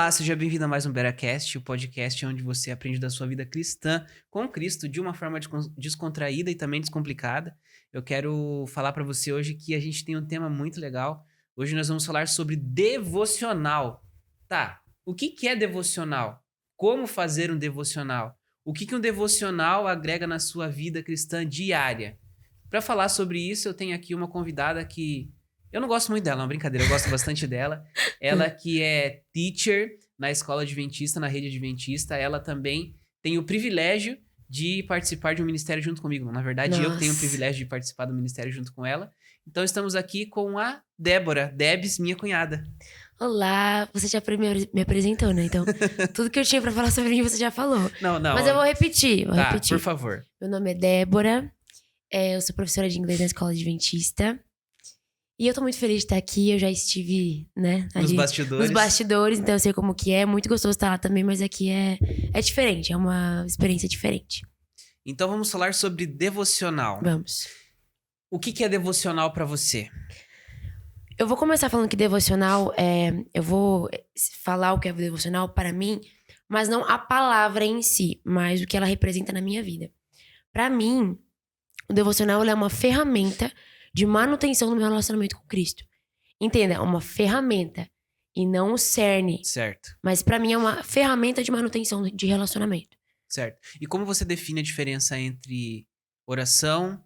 Olá, seja bem-vindo a mais um BeraCast, o podcast onde você aprende da sua vida cristã com Cristo de uma forma descontraída e também descomplicada. Eu quero falar para você hoje que a gente tem um tema muito legal. Hoje nós vamos falar sobre devocional. Tá, o que é devocional? Como fazer um devocional? O que um devocional agrega na sua vida cristã diária? Para falar sobre isso, eu tenho aqui uma convidada que eu não gosto muito dela, não, brincadeira, eu gosto bastante dela. Ela que é teacher na escola adventista, na rede adventista, ela também tem o privilégio de participar de um ministério junto comigo. Na verdade, eu que tenho o Nossa. privilégio de participar do ministério junto com ela. Então, estamos aqui com a Débora, Debs, minha cunhada. Olá, você já me apresentou, né? Então, tudo que eu tinha pra falar sobre mim você já falou. Não, Mas eu vou repetir, tá, por favor. Meu nome é Débora, eu sou professora de inglês na escola adventista. E eu tô muito feliz de estar aqui, eu já estive, né? Nos bastidores. Então eu sei como que é. Muito gostoso estar lá também, mas aqui é diferente, é uma experiência diferente. Então, vamos falar sobre devocional. Vamos. O que é devocional pra você? Eu vou começar falando que devocional eu vou falar o que é devocional para mim, mas não a palavra em si, mas o que ela representa na minha vida. Para mim, o devocional é uma ferramenta de manutenção do meu relacionamento com Cristo. Entenda, é uma ferramenta e não o cerne. Certo. Mas para mim é uma ferramenta de manutenção de relacionamento. Certo. E como você define a diferença entre oração,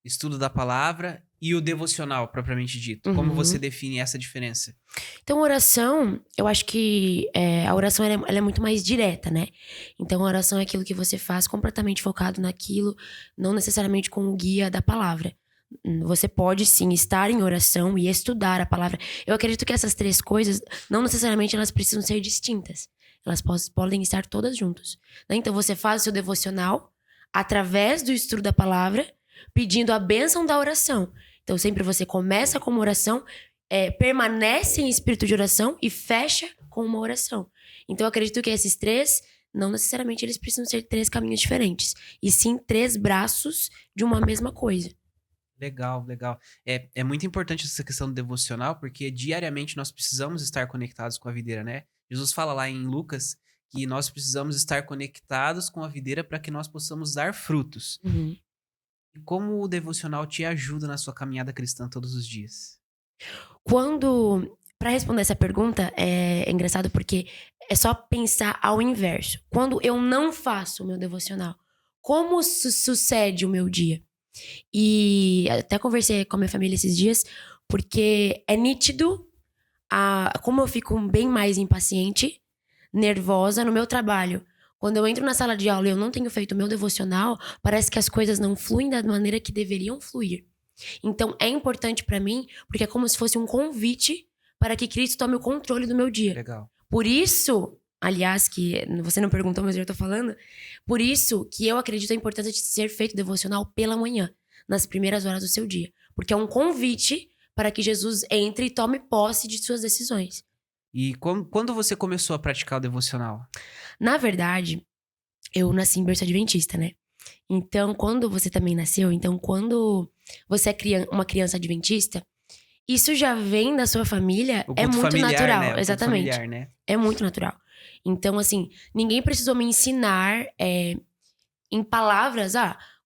estudo da palavra e o devocional, propriamente dito? Como você define essa diferença? Então, oração, eu acho que a oração ela é muito mais direta, né? Então, a oração é aquilo que você faz completamente focado naquilo, não necessariamente com o guia da palavra. Você pode, sim, estar em oração e estudar a palavra. Eu acredito que essas três coisas, não necessariamente elas precisam ser distintas. Elas podem estar todas juntas. Né? Então, você faz o seu devocional através do estudo da palavra, pedindo a bênção da oração. Então, sempre você começa com uma oração, permanece em espírito de oração e fecha com uma oração. Então, eu acredito que esses três, não necessariamente eles precisam ser três caminhos diferentes. E sim, três braços de uma mesma coisa. Legal, legal. É muito importante essa questão do devocional, porque diariamente nós precisamos estar conectados com a videira, né? Jesus fala lá em Lucas que nós precisamos estar conectados com a videira para que nós possamos dar frutos. Uhum. E como o devocional te ajuda na sua caminhada cristã todos os dias? Para responder essa pergunta, é engraçado porque é só pensar ao inverso. Quando eu não faço o meu devocional, como sucede o meu dia? E até conversei com a minha família esses dias, porque é nítido como eu fico bem mais impaciente, nervosa no meu trabalho. Quando eu entro na sala de aula e eu não tenho feito o meu devocional, parece que as coisas não fluem da maneira que deveriam fluir. Então, é importante pra mim, porque é como se fosse um convite para que Cristo tome o controle do meu dia. Legal. Por isso, aliás, que você não perguntou, mas eu já tô falando, por isso que eu acredito a importância de ser feito devocional pela manhã, nas primeiras horas do seu dia. Porque é um convite para que Jesus entre e tome posse de suas decisões. E quando você começou a praticar o devocional? Na verdade, eu nasci em berço adventista, né? Então, quando você também nasceu, quando você é uma criança adventista, isso já vem da sua família, O é culto muito familiar, natural. né? O culto Exatamente. familiar, né? É muito natural. Então, assim, ninguém precisou me ensinar em palavras,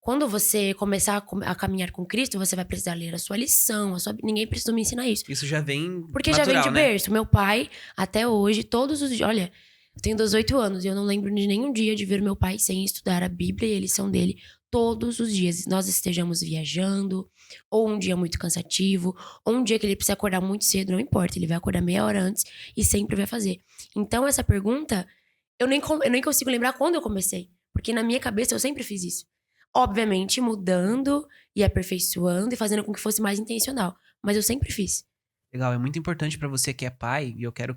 quando você começar a caminhar com Cristo, você vai precisar ler a sua lição, ninguém precisou me ensinar isso. Isso já vem Porque natural, já vem de né? berço. Meu pai, até hoje, todos os dias... Olha, eu tenho 18 anos e eu não lembro de nenhum dia de ver meu pai sem estudar a Bíblia e a lição dele todos os dias. Nós estejamos viajando, ou um dia muito cansativo, ou um dia que ele precisa acordar muito cedo, não importa. Ele vai acordar meia hora antes e sempre vai fazer. Então, essa pergunta, eu nem consigo lembrar quando eu comecei. Porque na minha cabeça eu sempre fiz isso. Obviamente, mudando e aperfeiçoando e fazendo com que fosse mais intencional. Mas eu sempre fiz. Legal, é muito importante pra você que é pai, e eu quero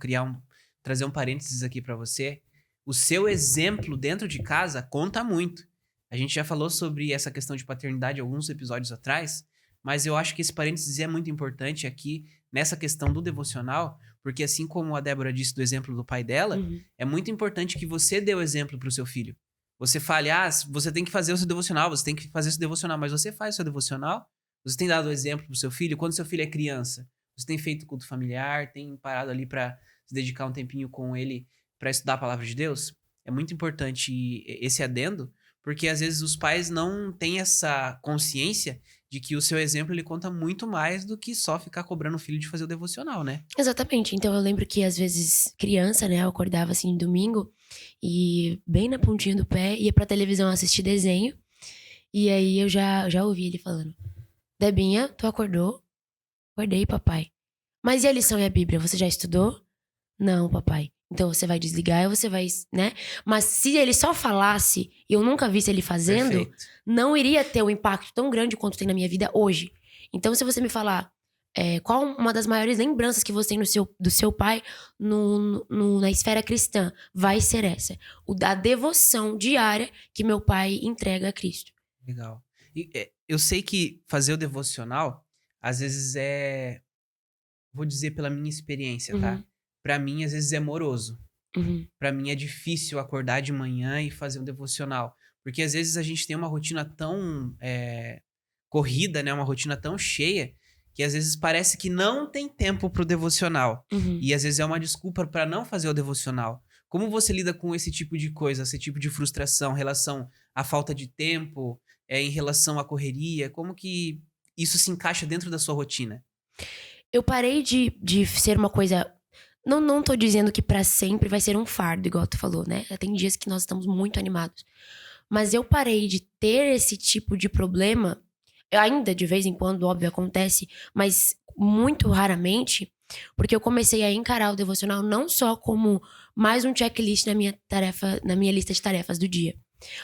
trazer um parênteses aqui pra você. O seu exemplo dentro de casa conta muito. A gente já falou sobre essa questão de paternidade alguns episódios atrás, mas eu acho que esse parênteses é muito importante aqui nessa questão do devocional, porque assim como a Débora disse do exemplo do pai dela, é muito importante que você dê o exemplo pro seu filho. Você fale, você tem que fazer o seu devocional, você tem que fazer o seu devocional, mas você faz o seu devocional? Você tem dado o exemplo pro seu filho? Quando seu filho é criança, você tem feito culto familiar, tem parado ali pra se dedicar um tempinho com ele para estudar a palavra de Deus, é muito importante esse adendo, porque às vezes os pais não têm essa consciência de que o seu exemplo ele conta muito mais do que só ficar cobrando o filho de fazer o devocional, né? Exatamente. Então eu lembro que às vezes, criança, né, eu acordava assim domingo e bem na pontinha do pé ia pra televisão assistir desenho. E aí eu já ouvi ele falando: Debinha, tu acordou? Acordei, papai. Mas e a lição e a Bíblia? Você já estudou? Não, papai. Então você vai desligar e você vai, né? Mas se ele só falasse e eu nunca visse ele fazendo, Perfeito. não iria ter um impacto tão grande quanto tem na minha vida hoje. Então, se você me falar qual uma das maiores lembranças que você tem do seu pai na esfera cristã, vai ser essa. O da devoção diária que meu pai entrega a Cristo. Legal. Eu sei que fazer o devocional, às vezes vou dizer pela minha experiência, tá? Uhum. Pra mim, às vezes é moroso. Uhum. Pra mim é difícil acordar de manhã e fazer um devocional. Porque às vezes a gente tem uma rotina tão corrida, né? Uma rotina tão cheia, que às vezes parece que não tem tempo pro devocional. Uhum. E às vezes é uma desculpa pra não fazer o devocional. Como você lida com esse tipo de coisa, esse tipo de frustração em relação à falta de tempo, em relação à correria? Como que isso se encaixa dentro da sua rotina? Eu parei de ser uma coisa. Não tô dizendo que pra sempre vai ser um fardo, igual tu falou, né? Tem dias que nós estamos muito animados. Mas eu parei de ter esse tipo de problema. Ainda de vez em quando, óbvio, acontece, mas muito raramente, porque eu comecei a encarar o devocional não só como mais um checklist na minha tarefa, na minha lista de tarefas do dia,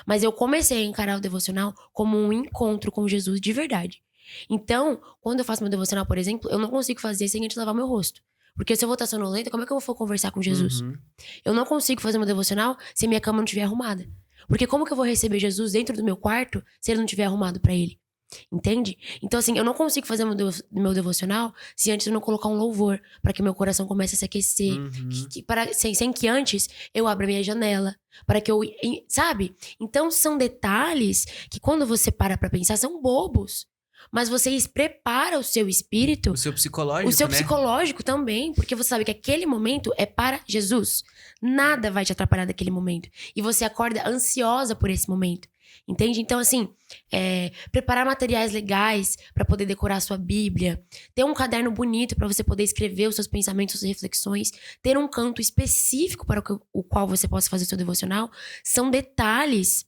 mas eu comecei a encarar o devocional como um encontro com Jesus de verdade. Então, quando eu faço meu devocional, por exemplo, eu não consigo fazer sem antes lavar meu rosto. Porque se eu vou estar sonolenta, como é que eu vou conversar com Jesus? Uhum. Eu não consigo fazer meu devocional se minha cama não estiver arrumada. Porque como que eu vou receber Jesus dentro do meu quarto se ele não estiver arrumado pra ele? Entende? Então, assim, eu não consigo fazer meu devocional se antes eu não colocar um louvor pra que meu coração comece a se aquecer. Uhum. Sem que antes eu abra minha janela. Para que eu. Sabe? Então, são detalhes que quando você para pra pensar, são bobos. Mas você prepara o seu espírito. O seu psicológico, O seu né? psicológico também, porque você sabe que aquele momento é para Jesus. Nada vai te atrapalhar daquele momento. E você acorda ansiosa por esse momento. Entende? Então, assim, preparar materiais legais para poder decorar a sua Bíblia, ter um caderno bonito para você poder escrever os seus pensamentos, suas reflexões, ter um canto específico para o qual você possa fazer o seu devocional, são detalhes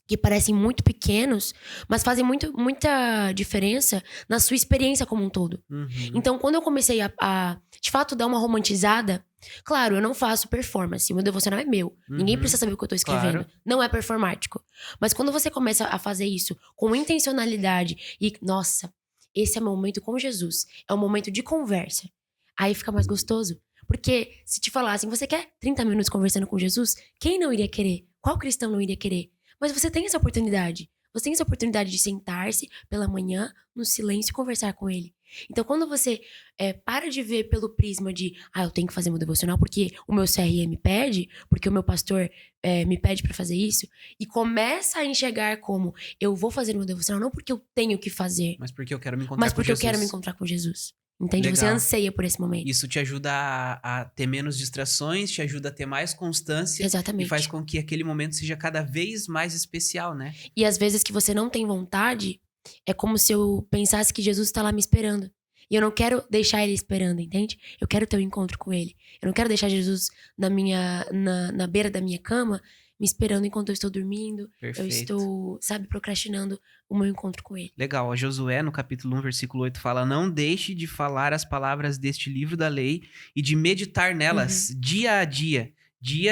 que parecem muito pequenos, mas fazem muita diferença na sua experiência como um todo. Uhum. Então, quando eu comecei a de fato, dar uma romantizada, claro, eu não faço performance, o meu devocional é meu. Ninguém precisa saber o que eu tô escrevendo. Claro. Não é performático. Mas quando você começa a fazer isso com intencionalidade e, nossa, esse é meu momento com Jesus, é um momento de conversa, aí fica mais gostoso. Porque se te falassem, você quer 30 minutos conversando com Jesus? Quem não iria querer? Qual cristão não iria querer? Mas você tem essa oportunidade. Você tem essa oportunidade de sentar-se pela manhã, no silêncio, e conversar com ele. Então, quando você para de ver pelo prisma de eu tenho que fazer meu devocional porque o meu CRM me pede, porque o meu pastor me pede pra fazer isso, e começa a enxergar como eu vou fazer meu devocional não porque eu tenho que fazer, Mas porque eu quero me encontrar mas com porque eu Jesus. quero me encontrar com Jesus. Entende? Legal. Você anseia por esse momento. Isso te ajuda a ter menos distrações, te ajuda a ter mais constância. Exatamente. E faz com que aquele momento seja cada vez mais especial, né? E às vezes que você não tem vontade, é como se eu pensasse que Jesus está lá me esperando. E eu não quero deixar ele esperando, entende? Eu quero ter um encontro com ele. Eu não quero deixar Jesus na beira da minha cama, me esperando enquanto eu estou dormindo. Perfeito. Eu estou, procrastinando o meu encontro com ele. Legal. A Josué, no capítulo 1, versículo 8, fala: não deixe de falar as palavras deste livro da lei e de meditar nelas dia a dia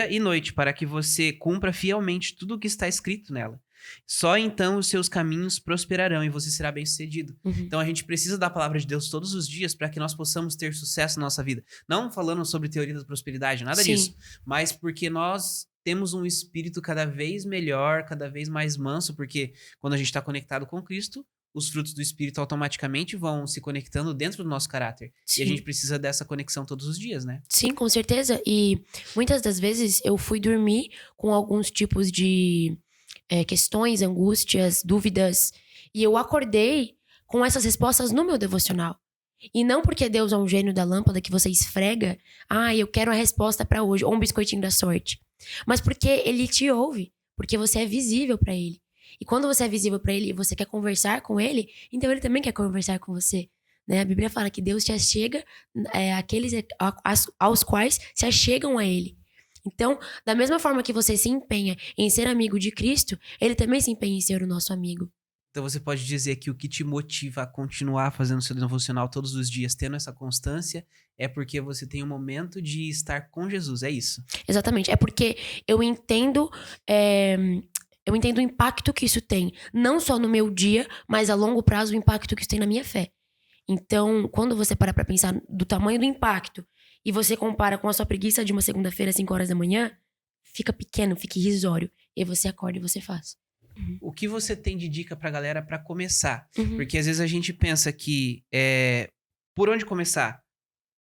e noite, para que você cumpra fielmente tudo o que está escrito nela. Só então os seus caminhos prosperarão e você será bem-sucedido. Então a gente precisa da palavra de Deus todos os dias para que nós possamos ter sucesso na nossa vida. Não falando sobre teoria da prosperidade, nada disso. Mas porque nós temos um espírito cada vez melhor, cada vez mais manso, porque quando a gente está conectado com Cristo, os frutos do Espírito automaticamente vão se conectando dentro do nosso caráter. Sim. E a gente precisa dessa conexão todos os dias, né? Sim, com certeza. E muitas das vezes eu fui dormir com alguns tipos de questões, angústias, dúvidas. E eu acordei com essas respostas no meu devocional. E não porque Deus é um gênio da lâmpada que você esfrega, eu quero a resposta pra hoje, ou um biscoitinho da sorte. Mas porque ele te ouve, porque você é visível pra ele. E quando você é visível pra ele e você quer conversar com ele, então ele também quer conversar com você. Né? A Bíblia fala que Deus te achega àqueles aos quais se achegam a ele. Então, da mesma forma que você se empenha em ser amigo de Cristo, ele também se empenha em ser o nosso amigo. Então você pode dizer que o que te motiva a continuar fazendo seu devocional todos os dias, tendo essa constância, é porque você tem um momento de estar com Jesus, é isso? Exatamente. É porque eu entendo, é, eu entendo o impacto que isso tem. Não só no meu dia, mas a longo prazo o impacto que isso tem na minha fé. Então, quando você para pra pensar do tamanho do impacto e você compara com a sua preguiça de uma segunda-feira às 5 horas da manhã, fica pequeno, fica irrisório. E aí você acorda e você faz. O que você tem de dica pra galera pra começar? Uhum. Porque às vezes a gente pensa que, por onde começar?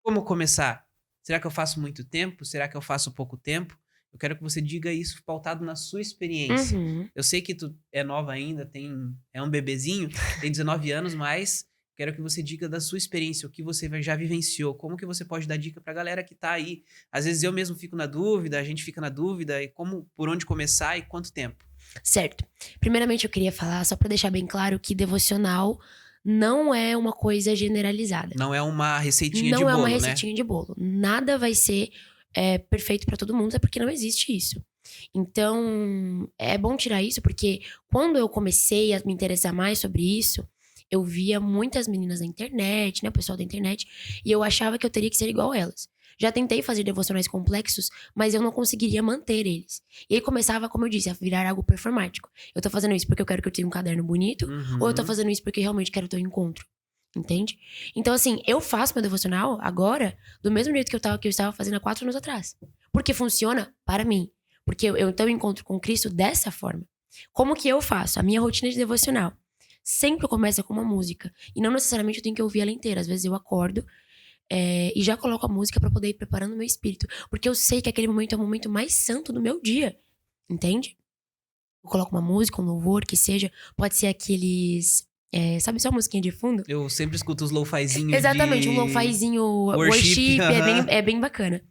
Como começar? Será que eu faço muito tempo? Será que eu faço pouco tempo? Eu quero que você diga isso pautado na sua experiência. Uhum. Eu sei que tu é nova ainda, é um bebezinho, tem 19 anos, mas quero que você diga da sua experiência, o que você já vivenciou, como que você pode dar dica pra galera que tá aí. Às vezes eu mesmo fico na dúvida, a gente fica na dúvida, e por onde começar e quanto tempo. Certo. Primeiramente, eu queria falar, só pra deixar bem claro, que devocional não é uma coisa generalizada. Não é uma receitinha de Não é uma bolo, né? receitinha de bolo. Nada vai ser perfeito pra todo mundo, é porque não existe isso. Então, é bom tirar isso, porque quando eu comecei a me interessar mais sobre isso, eu via muitas meninas na internet, né, o pessoal da internet, e eu achava que eu teria que ser igual a elas. Já tentei fazer devocionais complexos, mas eu não conseguiria manter eles. E aí começava, como eu disse, a virar algo performático. Eu tô fazendo isso porque eu quero que eu tenha um caderno bonito, ou eu tô Uhum. fazendo isso porque eu realmente quero ter um encontro. Entende? Então, assim, eu faço meu devocional agora do mesmo jeito que eu estava fazendo há 4 anos atrás. Porque funciona para mim. Porque eu então encontro com Cristo dessa forma. Como que eu faço? A minha rotina de devocional sempre começa com uma música. E não necessariamente eu tenho que ouvir ela inteira. Às vezes eu acordo e já coloco a música pra poder ir preparando o meu espírito. Porque eu sei que aquele momento é o momento mais santo do meu dia. Entende? Eu coloco uma música, um louvor, que seja. Pode ser aqueles. Sabe só a musiquinha de fundo? Eu sempre escuto os lo-fizinhos Exatamente, um de lo-fizinho worship. worship, Aham. é bem bacana.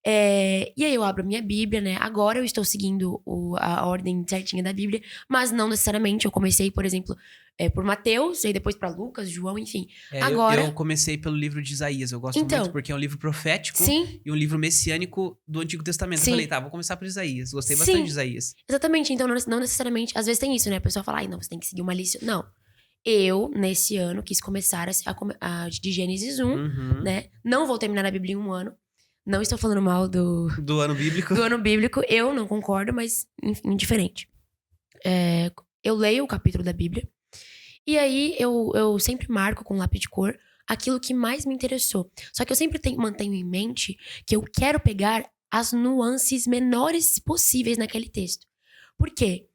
E aí eu abro a minha Bíblia, né? Agora eu estou seguindo a ordem certinha da Bíblia, mas não necessariamente. Eu comecei, por exemplo, por Mateus, aí depois pra Lucas, João, enfim. Eu Agora, comecei pelo livro de Isaías. Eu gosto muito então, porque é um livro profético sim, e um livro messiânico do Antigo Testamento. Eu falei, sim, tá, vou começar por Isaías. Gostei bastante de sim, Isaías. exatamente. Então, não necessariamente. Às vezes tem isso, né? A pessoa fala, ai, não, você tem que seguir uma lista. Não. Eu, nesse ano, quis começar de Gênesis 1, Uhum. né? Não vou terminar a Bíblia em um ano. Não estou falando mal Do ano bíblico. do ano bíblico. Eu não concordo, mas enfim, indiferente. Eu leio o capítulo da Bíblia. E aí eu sempre marco com lápis de cor aquilo que mais me interessou. Só que eu sempre mantenho em mente que eu quero pegar as nuances menores possíveis naquele texto. Por quê?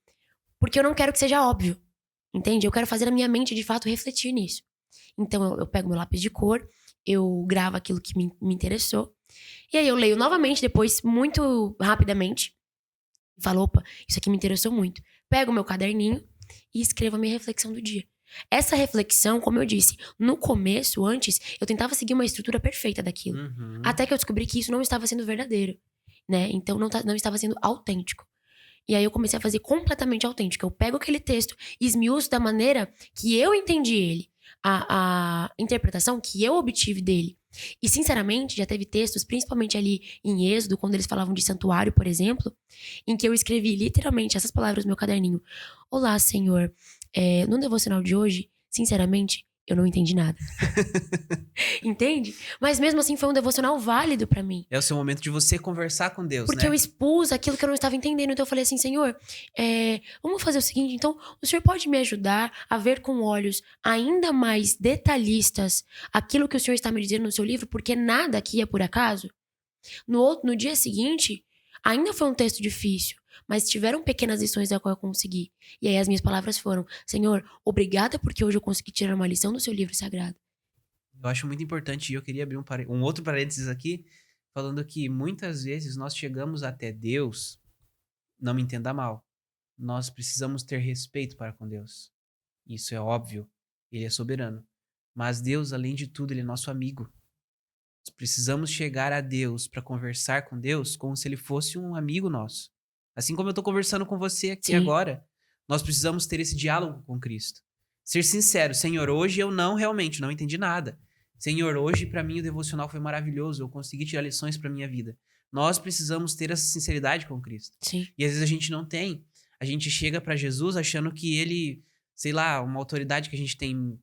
Porque eu não quero que seja óbvio. Entende? Eu quero fazer a minha mente de fato refletir nisso. Então eu pego meu lápis de cor, eu gravo aquilo que me interessou. E aí eu leio novamente depois, muito rapidamente. E falo, opa, isso aqui me interessou muito. Pego meu caderninho e escrevo a minha reflexão do dia. Essa reflexão, como eu disse, no começo, antes, eu tentava seguir uma estrutura perfeita daquilo. Uhum. Até que eu descobri que isso não estava sendo verdadeiro, né? Então não estava sendo autêntico. E aí eu comecei a fazer completamente autêntico. Eu pego aquele texto e esmiuço da maneira que eu entendi ele. A interpretação que eu obtive dele. E, sinceramente, já teve textos, principalmente ali em Êxodo, quando eles falavam de santuário, por exemplo, em que eu escrevi literalmente essas palavras no meu caderninho. Olá, Senhor. No devocional de hoje, sinceramente, eu não entendi nada. Entende? Mas mesmo assim foi um devocional válido pra mim. É o seu momento de você conversar com Deus, Porque eu né? expus aquilo que eu não estava entendendo. Então eu falei assim, Senhor, vamos fazer o seguinte, então o Senhor pode me ajudar a ver com olhos ainda mais detalhistas aquilo que o Senhor está me dizendo no seu livro, porque nada aqui é por acaso. No dia seguinte, ainda foi um texto difícil, mas tiveram pequenas lições da qual eu consegui. E aí as minhas palavras foram, Senhor, obrigada porque hoje eu consegui tirar uma lição do seu livro sagrado. Eu acho muito importante e eu queria abrir um outro parênteses aqui, falando que muitas vezes nós chegamos até Deus, não me entenda mal, nós precisamos ter respeito para com Deus. Isso é óbvio, ele é soberano. Mas Deus, além de tudo, ele é nosso amigo. Nós precisamos chegar a Deus para conversar com Deus como se ele fosse um amigo nosso. Assim como eu estou conversando com você aqui Sim, agora, nós precisamos ter esse diálogo com Cristo. Ser sincero, Senhor, hoje eu realmente não entendi nada. Senhor, hoje para mim o devocional foi maravilhoso, eu consegui tirar lições para minha vida. Nós precisamos ter essa sinceridade com Cristo. sim. E às vezes a gente não tem. A gente chega para Jesus achando que ele, sei lá, uma autoridade que a gente tem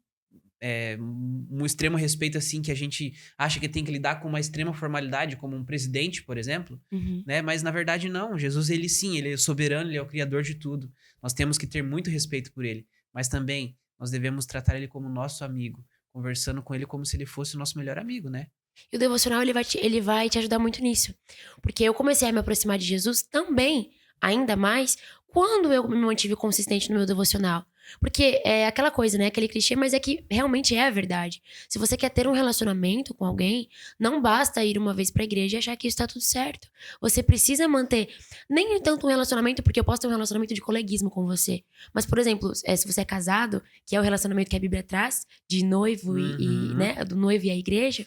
um extremo respeito, assim, que a gente acha que tem que lidar com uma extrema formalidade, como um presidente, por exemplo, Uhum. né? Mas, na verdade, não. Jesus, ele sim, ele é soberano, ele é o criador de tudo. Nós temos que ter muito respeito por ele. Mas também, nós devemos tratar ele como nosso amigo, conversando com ele como se ele fosse o nosso melhor amigo, né? E o devocional, ele vai te ajudar muito nisso. Porque eu comecei a me aproximar de Jesus também, ainda mais, quando eu me mantive consistente no meu devocional. Porque é aquela coisa, né? Aquele clichê, mas é que realmente é a verdade. Se você quer ter um relacionamento com alguém, não basta ir uma vez pra igreja e achar que isso tá tudo certo. Você precisa manter, nem tanto um relacionamento, porque eu posso ter um relacionamento de coleguismo com você. Mas, por exemplo, se você é casado, que é o relacionamento que a Bíblia traz, de noivo Uhum. né? Do noivo e a igreja.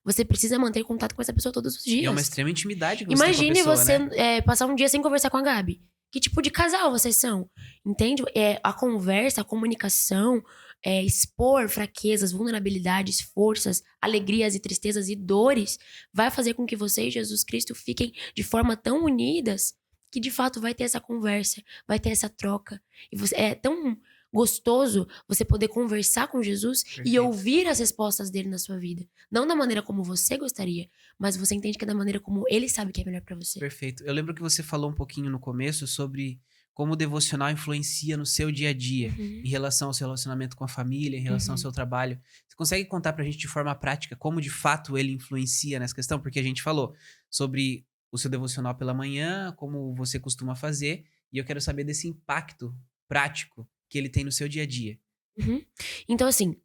Você precisa manter contato com essa pessoa todos os E é uma dias. extrema intimidade que você tem com a Imagine pessoa, você né? passar um dia sem conversar com a Gabi. Que tipo de casal vocês são? Entende? A conversa, a comunicação, expor fraquezas, vulnerabilidades, forças, alegrias e tristezas e dores vai fazer com que você e Jesus Cristo fiquem de forma tão unidas que de fato vai ter essa conversa, vai ter essa troca. E é tão gostoso você poder conversar com Jesus e Perfeito. ouvir as respostas dele na sua vida. Não da maneira como você gostaria, mas você entende que é da maneira como ele sabe que é melhor pra você. Perfeito. Eu lembro que você falou um pouquinho no começo sobre como o devocional influencia no seu dia a dia, Uhum, em relação ao seu relacionamento com a família, em relação ao uhum. seu trabalho. Você consegue contar pra gente de forma prática como de fato ele influencia nessa questão? Porque a gente falou sobre o seu devocional pela manhã, como você costuma fazer, e eu quero saber desse impacto prático que ele tem no seu dia a dia. Uhum. Então, assim,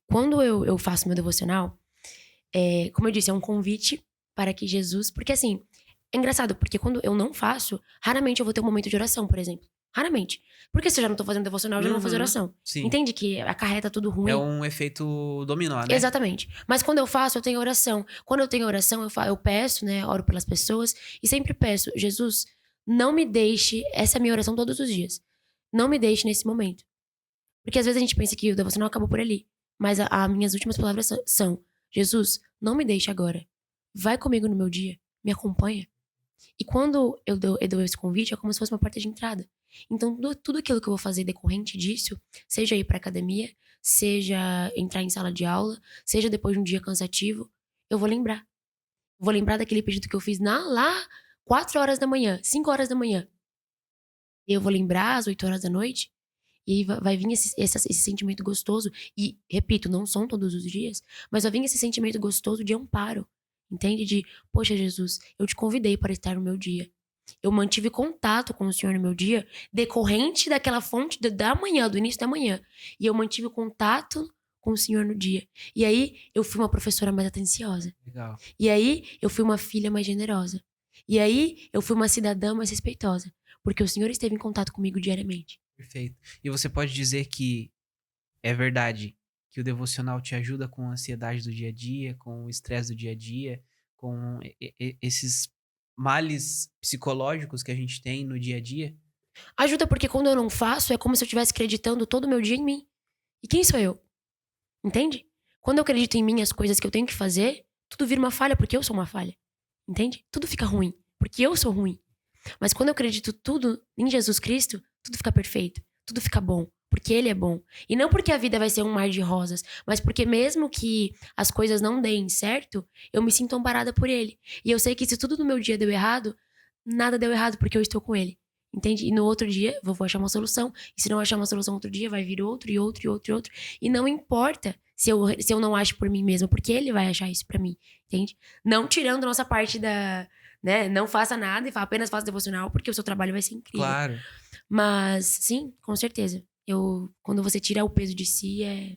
quando eu faço meu devocional, como eu disse, é um convite para que Jesus. Porque, assim, é engraçado, porque quando eu não faço, raramente eu vou ter um momento de oração, por exemplo. Raramente. Porque se eu já não tô fazendo devocional, eu já não vou fazer Uhum. oração. Sim. Entende que acarreta tudo É ruim? um efeito dominó, né? Exatamente. Mas quando eu faço, eu tenho oração. Quando eu tenho oração, eu peço, né? Oro pelas pessoas e sempre peço, Jesus, não me deixe. Essa é a minha oração todos os dias. Não me deixe nesse momento. Porque às vezes a gente pensa que o devocional acabou por ali. Mas as minhas últimas palavras são: Jesus, não me deixe agora. Vai comigo no meu dia. Me acompanha. E quando eu dou esse convite, é como se fosse uma porta de entrada. Então, tudo aquilo que eu vou fazer decorrente disso, seja ir pra academia, seja entrar em sala de aula, seja depois de um dia cansativo, eu vou lembrar. Vou lembrar daquele pedido que eu fiz lá 4 horas da manhã, 5 horas da manhã. E eu vou lembrar às 8 horas da noite. E aí vai vir esse sentimento gostoso. E, repito, não são todos os dias, mas vai vir esse sentimento gostoso de amparo. Entende? De, poxa, Jesus, eu te convidei para estar no meu dia. Eu mantive contato com o Senhor no meu dia, decorrente daquela fonte da manhã, do início da manhã. E eu mantive contato com o Senhor no dia. E aí eu fui uma professora mais atenciosa. Legal. E aí eu fui uma filha mais generosa. E aí eu fui uma cidadã mais respeitosa. Porque o Senhor esteve em contato comigo diariamente. Perfeito. E você pode dizer que é verdade que o devocional te ajuda com a ansiedade do dia a dia, com o estresse do dia a dia, com esses males psicológicos que a gente tem no dia a dia? Ajuda porque quando eu não faço, é como se eu estivesse acreditando todo o meu dia em mim. E quem sou eu? Entende? Quando eu acredito em mim, as coisas que eu tenho que fazer, tudo vira uma falha porque eu sou uma falha. Entende? Tudo fica ruim porque eu sou ruim. Mas quando eu acredito tudo em Jesus Cristo, tudo fica perfeito, tudo fica bom, porque Ele é bom. E não porque a vida vai ser um mar de rosas, mas porque mesmo que as coisas não deem certo, eu me sinto amparada por Ele. E eu sei que se tudo no meu dia deu errado, nada deu errado porque eu estou com Ele. Entende? E no outro dia, vou achar uma solução. E se não achar uma solução outro dia, vai vir outro, e outro, e outro, e outro. E não importa se eu não acho por mim mesma, porque Ele vai achar isso pra mim. Entende? Não tirando nossa parte né? Não faça nada e apenas faça devocional, porque o seu trabalho vai ser incrível. Claro. Mas, sim, com certeza. Quando você tira o peso de si, é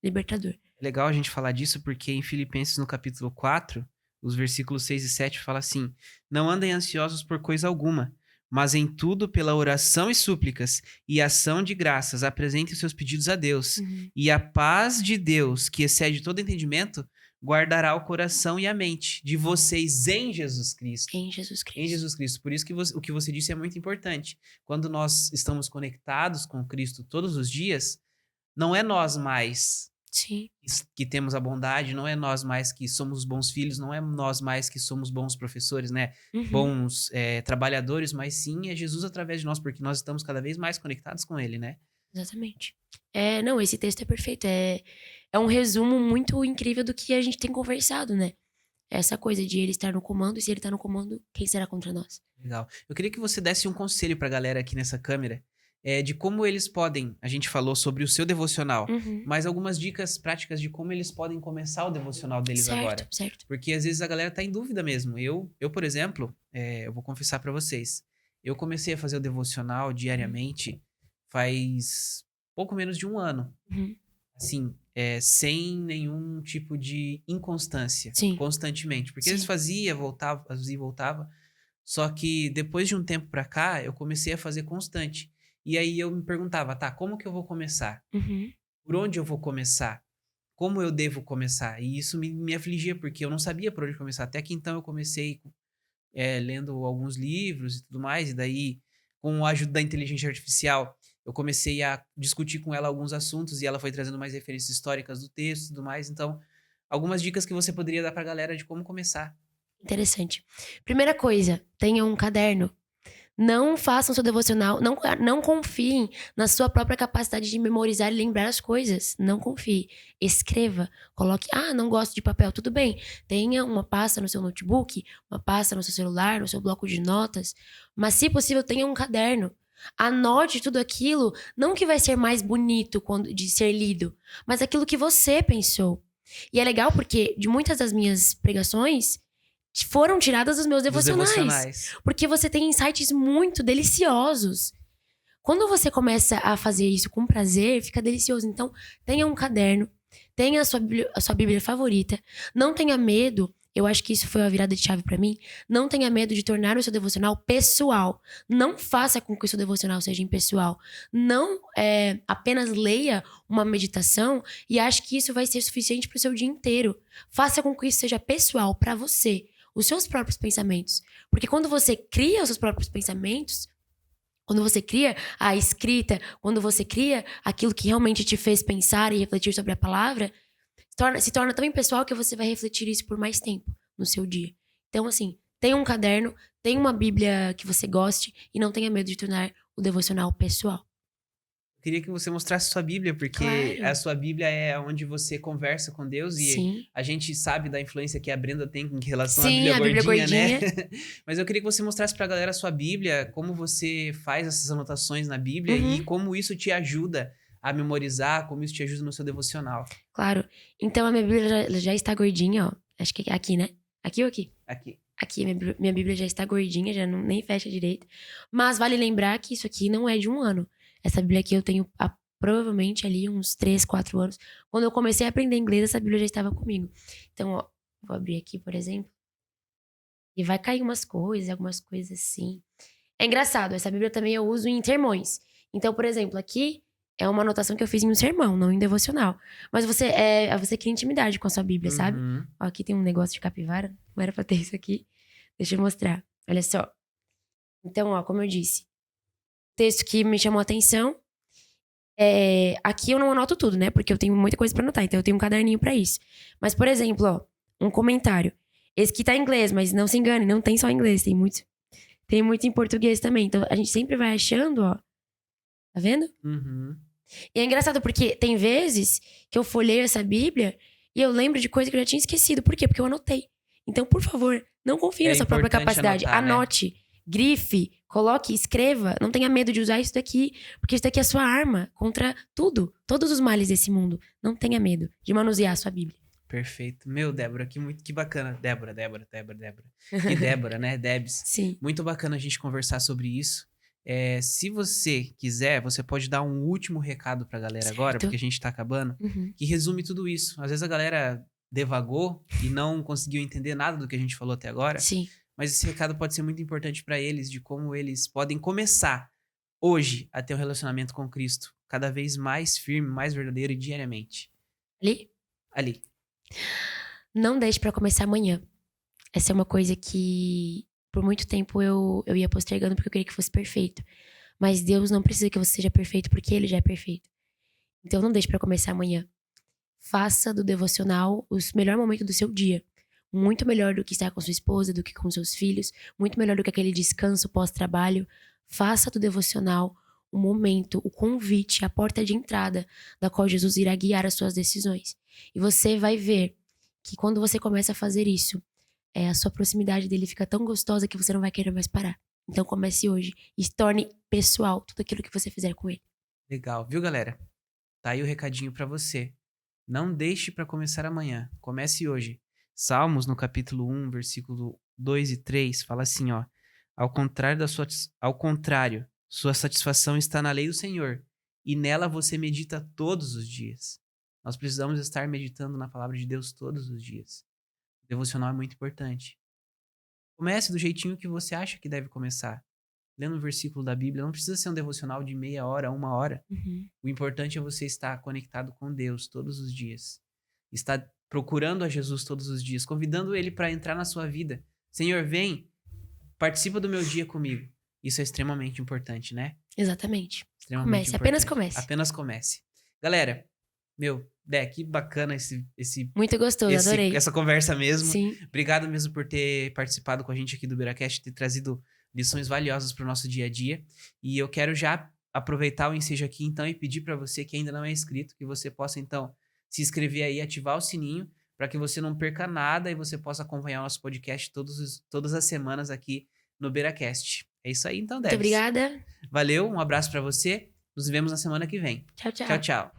libertador. É legal a gente falar disso porque em Filipenses, no capítulo 4, os versículos 6 e 7 fala assim: Não andem ansiosos por coisa alguma, mas em tudo pela oração e súplicas e ação de graças apresentem os seus pedidos a Deus. E a paz de Deus, que excede todo entendimento, guardará o coração e a mente de vocês em Jesus Cristo. Em Jesus Em Cristo. Jesus Cristo. Por isso que o que você disse é muito importante. Quando nós estamos conectados com Cristo todos os dias, não é nós mais Sim. que temos a bondade, não é nós mais que somos bons filhos, não é nós mais que somos bons professores, né? Bons trabalhadores, mas sim é Jesus através de nós, porque nós estamos cada vez mais conectados com Ele, né? Exatamente. Não, esse texto é perfeito. É um resumo muito incrível do que a gente tem conversado, né? Essa coisa de ele estar no comando, e se ele tá no comando, quem será contra nós? Legal. Eu queria que você desse um conselho pra galera aqui nessa câmera, de como eles podem, a gente falou sobre o seu devocional, mas algumas dicas práticas de como eles podem começar o devocional deles agora. Certo. Porque às vezes a galera tá em dúvida mesmo. Eu por exemplo, eu vou confessar pra vocês, eu comecei a fazer o devocional diariamente faz pouco menos de um ano. Assim, sem nenhum tipo de inconstância, Sim. constantemente. Porque Sim. às vezes fazia, voltava, fazia e voltava. Só que depois de um tempo pra cá, eu comecei a fazer constante. E aí eu me perguntava, tá, como que eu vou começar? Por onde eu vou começar? Como eu devo começar? E isso me afligia, porque eu não sabia por onde começar. Até que então eu comecei lendo alguns livros e tudo mais, e daí, com a ajuda da inteligência artificial, eu comecei a discutir com ela alguns assuntos, e ela foi trazendo mais referências históricas do texto e tudo mais. Então, algumas dicas que você poderia dar pra galera de como começar. Interessante. Primeira coisa, tenha um caderno. Não façam seu devocional, não confiem na sua própria capacidade de memorizar e lembrar as coisas. Não confie. Escreva. Coloque, não gosto de papel, tudo bem. Tenha uma pasta no seu notebook, uma pasta no seu celular, no seu bloco de notas. Mas, se possível, tenha um caderno. Anote tudo aquilo, não que vai ser mais bonito de ser lido, mas aquilo que você pensou. E é legal porque de muitas das minhas pregações foram tiradas dos meus devocionais. Porque você tem insights muito deliciosos. Quando você começa a fazer isso com prazer, fica delicioso. Então, tenha um caderno, tenha a sua Bíblia favorita. Não tenha medo, eu acho que isso foi uma virada de chave pra mim. Não tenha medo de tornar o seu devocional pessoal. Não faça com que o seu devocional seja impessoal. Não apenas leia uma meditação e ache que isso vai ser suficiente pro seu dia inteiro. Faça com que isso seja pessoal pra você. Os seus próprios pensamentos. Porque quando você cria os seus próprios pensamentos, quando você cria a escrita, quando você cria aquilo que realmente te fez pensar e refletir sobre a palavra, se torna tão impessoal que você vai refletir isso por mais tempo no seu dia. Então, assim, tenha um caderno, tenha uma Bíblia que você goste e não tenha medo de tornar o devocional pessoal. Eu queria que você mostrasse sua Bíblia, porque Claro. a sua Bíblia é onde você conversa com Deus e Sim. a gente sabe da influência que a Brenda tem em relação Sim, à Bíblia a Bíblia gordinha, né? Mas eu queria que você mostrasse pra galera a sua Bíblia, como você faz essas anotações na Bíblia e como isso te ajuda a memorizar, como isso te ajuda no seu devocional. Claro. Então, a minha Bíblia já está gordinha, ó. Acho que é aqui, né? Aqui ou aqui? Aqui. Aqui, minha Bíblia já está gordinha, já nem fecha direito. Mas vale lembrar que isso aqui não é de um ano. Essa Bíblia aqui eu tenho provavelmente ali uns 3, 4 anos. Quando eu comecei a aprender inglês, essa Bíblia já estava comigo. Então, ó, vou abrir aqui, por exemplo. E vai cair algumas coisas assim. É engraçado, essa Bíblia também eu uso em sermões. Então, por exemplo, aqui é uma anotação que eu fiz em um sermão, não em devocional. Mas você cria intimidade com a sua Bíblia, sabe? Ó, aqui tem um negócio de capivara. Não era pra ter isso aqui. Deixa eu mostrar. Olha só. Então, ó, como eu disse. Texto que me chamou a atenção. Aqui eu não anoto tudo, né? Porque eu tenho muita coisa pra anotar. Então, eu tenho um caderninho pra isso. Mas, por exemplo, ó. Um comentário. Esse aqui tá em inglês, mas não se engane. Não tem só em inglês. Tem muito em português também. Então, a gente sempre vai achando, ó. Tá vendo? E é engraçado porque tem vezes que eu folheio essa Bíblia e eu lembro de coisa que eu já tinha esquecido. Por quê? Porque eu anotei. Então, por favor, não confie na sua própria capacidade. Anote, grife, coloque, escreva. Não tenha medo de usar isso daqui, porque isso daqui é a sua arma contra tudo. Todos os males desse mundo. Não tenha medo de manusear a sua Bíblia. Perfeito. Meu, Débora, que bacana. Débora. Que Débora, né? Debs. Sim. Muito bacana a gente conversar sobre isso. Se você quiser, você pode dar um último recado pra galera agora, porque a gente tá acabando, que resume tudo isso. Às vezes a galera devagou e não conseguiu entender nada do que a gente falou até agora. Sim. mas esse recado pode ser muito importante para eles, de como eles podem começar hoje a ter um relacionamento com Cristo cada vez mais firme, mais verdadeiro e diariamente. Ali. Não deixe pra começar amanhã. Essa é uma coisa que por muito tempo eu ia postergando porque eu queria que fosse perfeito. Mas Deus não precisa que você seja perfeito porque Ele já é perfeito. Então não deixe pra começar amanhã. Faça do devocional o melhor momento do seu dia. Muito melhor do que estar com sua esposa, do que com seus filhos. Muito melhor do que aquele descanso pós-trabalho. Faça do devocional o momento, o convite, a porta de entrada da qual Jesus irá guiar as suas decisões. E você vai ver que quando você começa a fazer isso, a sua proximidade dele fica tão gostosa que você não vai querer mais parar. Então comece hoje e se torne pessoal tudo aquilo que você fizer com ele. Legal, viu, galera? Tá aí o recadinho pra você. Não deixe pra começar amanhã. Comece hoje. Salmos, no capítulo 1, versículo 2 e 3, fala assim, ó. Ao contrário, sua satisfação está na lei do Senhor, e nela você medita todos os dias. Nós precisamos estar meditando na palavra de Deus todos os dias. O devocional é muito importante. Comece do jeitinho que você acha que deve começar. Lendo um versículo da Bíblia, não precisa ser um devocional de meia hora, 1 hora. O importante é você estar conectado com Deus todos os dias. Estar procurando a Jesus todos os dias, convidando Ele para entrar na sua vida. Senhor, vem, participa do meu dia comigo. Isso é extremamente importante, né? Exatamente. Extremamente Comece, apenas importante. comece. Apenas comece. Galera, Dé, que bacana Muito gostoso, adorei. essa conversa mesmo. Sim. Obrigado mesmo por ter participado com a gente aqui do BeiraCast, ter trazido lições valiosas para o nosso dia a dia. E eu quero já aproveitar o ensejo aqui, então, e pedir para você que ainda não é inscrito, que você possa, então, se inscrever aí, ativar o sininho, para que você não perca nada e você possa acompanhar o nosso podcast todas as semanas aqui no BeiraCast. É isso aí, então, Debs. Muito obrigada. Valeu, um abraço para você. Nos vemos na semana que vem. Tchau, tchau. Tchau, tchau.